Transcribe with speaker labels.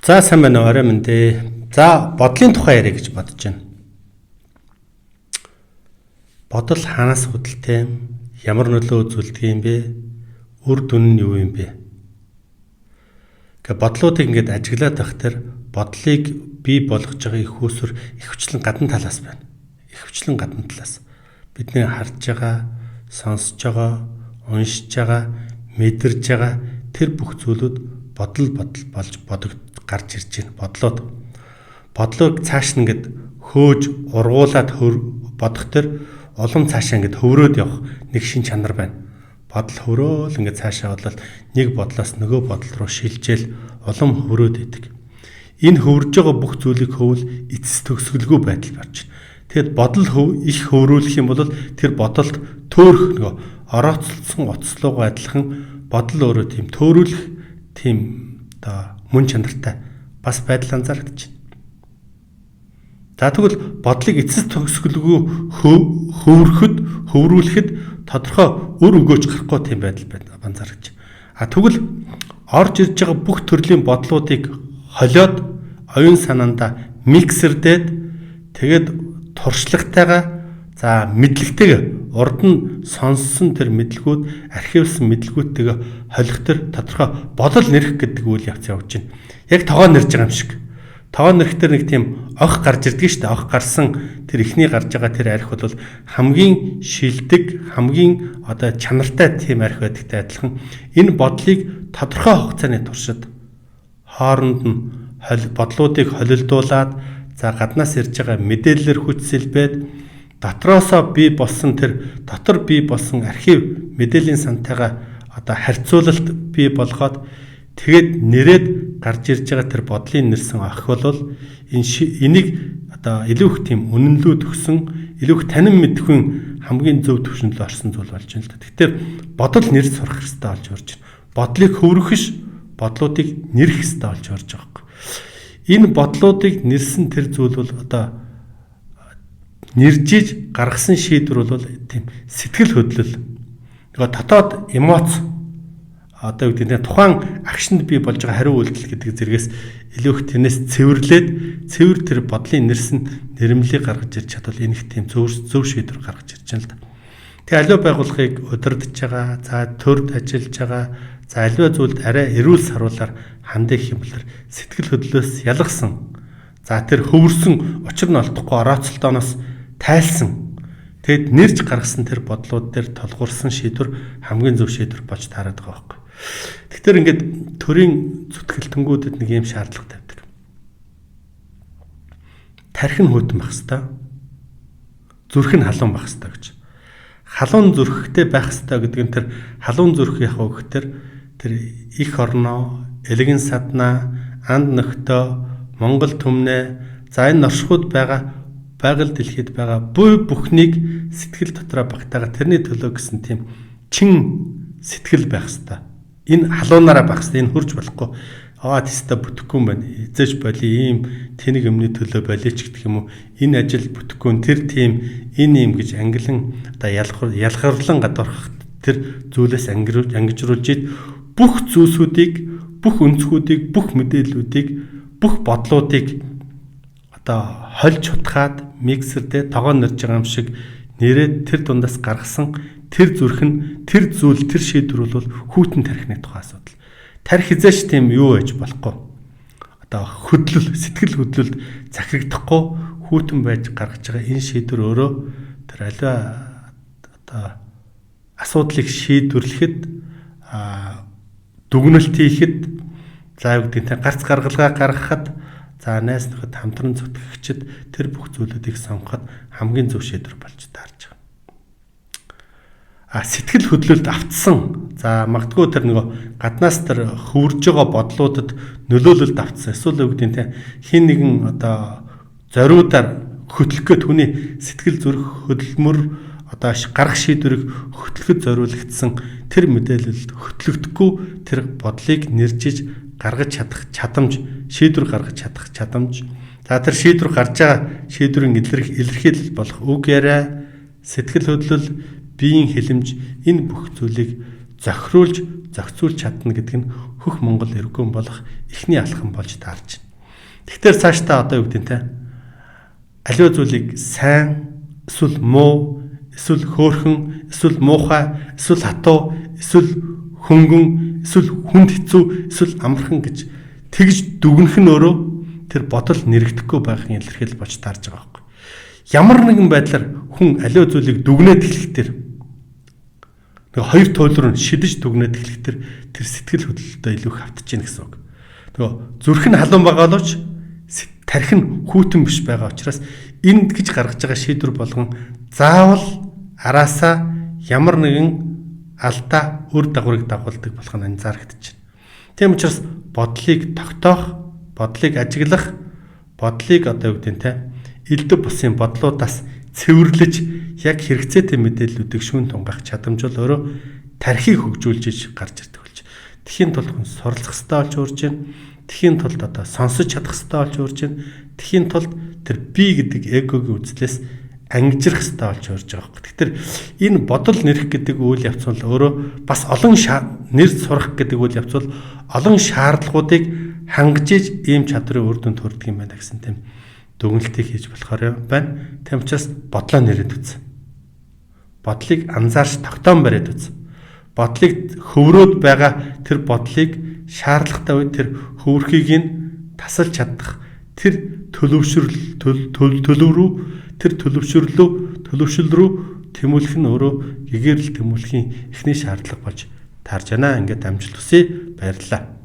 Speaker 1: За сайн байна уу, орой мэндэ. За бодлын тухай яриа гэж бодож байна. Бодол хаанаас хөдөлтэй, ямар нөлөө үзүүлдэг юм бэ? Үр дүн нь юу юм бэ? Бодлуудыг ингээд ажиглаад байхад бодлыг бий болгож байгаа их усүр ихвчлэн гадна талаас байна. Ихвчлэн гадна талаас. Бидний харж байгаа, сонсож байгаа, уншиж байгаа, мэдэрж байгаа тэр бүх зүйлүүд бодол болж гарч ирж байна. Бодлыг цааш нь ингээд хөөж ургуулад бодох тэр улам цаашаа ингээд хөврөөд явах нэг шин чанар байна. Бодол хөрөөл ингээд цаашаа бодлол нэг бодлоос нөгөө бодол руу шилжээл улам хөврөөд идэг. Энэ хөврөж байгаа бүх зүйлийг хөвөл эцэс төгсгөлгүй байдал болж байна. Тэгэд бодол их хөврүүлэх юм бол тэр бодолд төөрөх нөгөө орооцолсон оцлогоо адилхан бодол өөрөө тийм төөрүүлэх тийм оо мөн чанартай бас байдал анзаарэгдэж байна. За тэгвэл бодлыг эцэс төгсгөлгүй хөврүүлэхэд тодорхой үр өгөөж гарахгүй тийм байдал анзаарч байна. Тэгвэл орж ирж байгаа бүх төрлийн бодлуудыг холиод оюун санаанда миксердээд тэгээд туршлагатайгаа за мэдлэгтэйгээ урд нь сонссон тэр мэдлгүүд архивлсан мэдлгүүдтэйгээ холих тэр тодорхой бодол нэрх гэдэг үйл явц явж байна. Яг тогоо нэрж байгаа юм шиг. Тогоо нэрхтэр нэг тийм ох гарч ирдэг шүү дээ. Ох гарсан тэр ихний гарч байгаа тэр арх бол хамгийн шилдэг, хамгийн одоо чанартай тийм арх байдагтай адилхан энэ бодлыг тодорхой хугацааны туршид хооронд нь бодлуудыг холилдуулаад за гаднаас ирж байгаа мэдээлэлээр хүч сэлбээд дотроосоо бий болсон тэр дотор бий болсон архив мэдээллийн сантайгаа одоо харьцуулалт бий болгоод тэгээд нэрээд гарч ирж байгаа тэр бодлын нэрсэн ах бол энийг одоо илүү их тийм үнэнлүү төгсөн илүү их танин мэдхүйн хамгийн зөв төвшөнд орсон зүйл болж байна л да. Тэгэхээр бодол нэр сурах хэрэгтэй болж орж байна. Бодлыг хөврөхөш бодлуудыг нэрх хэрэгтэй болж орж байгаа юм. Энэ бодлуудыг нэрсэн тэр зүйл бол одоо нэржиж гаргасан шийдвэр бол тийм сэтгэл хөдлөл. Нөгөө дотоод эмоц одоо үгдээ тухайн акшнд бий болж байгаа хариу үйлдэл гэдэг зэрэгээс илүү их тэрнээс цэвэр тэр бодлын нэрсэн нэрмлийг гаргаж ирж чадвал энэ их тийм зөв шийдвэр гаргаж ирж байна л да. Тэгээ аливаа байгууллагыг удирдах байгаа, за төрд ажиллаж байгаа, за аливаа зүйлд арай эрүүл саруулаар хандах юм бол сэтгэл хөдлөлөөс ялгсан. За тэр хөвөрсөн учир нь олдохгүй орооцолтооноос тайлсан. Тэгэд нэрж гаргасан тэр бодлууд дээр толгуурсан шийдвэр хамгийн зөв шийдвэр болж таарад байгаа байхгүй. Тэгэхээр ингээд төрийн зүтгэлтэнгүүдэд нэг юм шаардлага тавьдаг. Тархин хөтөн байх хэвээр. Зүрх нь халуун байх хэвээр гэж. Халуун зүрхтэй байх хэвээр гэдэг нь тэр халуун зүрх яг уу гэхээр тэр их орноо, элэгэн саднаа, анд нөхтөө, Монгол түмнээ, за энэ оршихуйд байгаа байгаль дэлхийд байгаа бүхнийг сэтгэл дотроо багтаага тэрний төлөө гэсэн тийм чин сэтгэл байх хэвээр. Энэ халуунаараа байх хэвээр энэ хурж болохгүй. Тэстэ бүтэхгүй юм байна. Эзэж боли ийм тэнэг өмнөний төлөө болиоч гэх юм уу. Энэ ажил бүтэхгүй тэр тийм энэ юм гэж ангилан одоо ялгарлан гадуурхах тэр зүйлээс ангижруулж ид бүх зүйлсүүдийг, бүх өнцгүүдийг, бүх мэдээллүүдийг, бүх бодлуудыг одоо хольж чутгаад миксердээ тогоо нэрж байгаа юм шиг нэрээд тэр дундаас гаргасан тэр зүрх нь тэр зүйл тэр шийдвэр бол хүүтэн тархины тухай асуудал. Тархи хизээч тийм юу байж болохгүй. Одоо сэтгэл хөдлөлд захирагдахгүй хүүтэн байж гаргаж байгаа энэ шийдвэр өөрөө тэр аливаа одоо асуудлыг шийдвэрлэхэд дүгнэлт хийхэд за үгдэнтэй гарц гаргалгаа гаргахад за найс нөхөд хамтран зүтгэгчд тэр бүх зүйлүүдийг сонгоход хамгийн зөв шийдвэр болж таарж байгаа. Сэтгэл хөдлөлд автсан. За магадгүй тэр нөгөө гаднаас тэр хөвөрж байгаа бодлуудад нөлөөлөлд автсан. Эсвэл үгдэнтэй хин нэгэн одоо зориудаар хөтлөх гээд хүний сэтгэл зүрх хөдөлмөр одоо гарах шийдвэрийг хөтлөхөд зориулагдсан тэр мэдээлэлд хөтлөгдөхгүй тэр бодлыг нэржиж гаргаж чадах чадамж, шийдвэр гаргаж чадах чадамж. За тэр шийдвэр гарч байгаа шийдвэрийн илэрхийлэл болох үг яриа, сэтгэл хөдлөл, биеийн хилэмж энэ бүх зүйлийг зохицуулж чадна гэдэг нь хөх Монгол иргэн болох эхний алхам болж таарч байна. Тэгэхээр цаашдаа одоо юу гэдэг нь те аливаа зүйлийг сайн эсвэл муу, эсвэл хөөрхөн, эсвэл муухай, эсвэл хатуу, эсвэл хөнгөн, эсвэл хүнд хэцүү, эсвэл амархан гэж тэгж дүгнэх нь өөрөө тэр бодол нэрэгдэхгүй байхын илэрхийлэл болж таарж байгаа байхгүй. Ямар нэгэн байдлаар хүн аливаа зүйлийг дүгнээд эхлэхдээ нэг хоёр туйлруу шидэж дүгнээд эхлэхдээ тэр сэтгэл хөдлөлтөд илүү хавтж гин гэсэн үг. Тэгээ зүрх нь халуун байгаа боловч тарих нь хүүтэн биш байгаа учраас энд гэж гаргаж байгаа шийдвэр болгон заавал араасаа ямар нэгэн алдаа үр дагаврыг дагуулдаг болох нь анзаарэгдэж байна. Тийм учраас бодлыг тогтоох, бодлыг ажиглах, бодлыг одоо юу гэдэг нь те элдв бусын бодлуудаас цэвэрлэж яг хэрэгцээтэй мэдээллүүдийг шүүн тунгаах чадамж бол өөрөө тархийг хөгжүүлж гарч ирдэг болж. Тэхийн тулд хүн сурлах хэрэгтэй болж урж байна. Тэхийн тулд одоо сонсож чадах хэрэгтэй болж урж байна. Тэхийн тулд тэр би гэдэг эгогийн үзлээс ангижрах хэрэгтэй болж урж байгаа юм. Тэгэхээр энэ бодол нэрх гэдэг үйл явц бол өөрөө бас олон нэр сурах гэдэг үйл явц бол олон шаардлагуудыг хангаж ийм чадрын үр дүнд хүрдэг юм байна гэсэн тийм дүгнэлтийг хийж болохоор байна. Тийм учраас бодлоо нэрэд үз. Бодлыг анзаарч тогтоон бариад үз. Бодлыг хөврөөд байгаа тэр бодлыг шаардлагатай үед тэр хөвөрхийг нь тасалж чадах тэр төлөвшөл рүү тэмүүлэх нь өөрөө гэгэрэл тэмүүлэхийн эхний шаардлага болж таарж байна. Ингээд амжилт хүсье. Баярлалаа.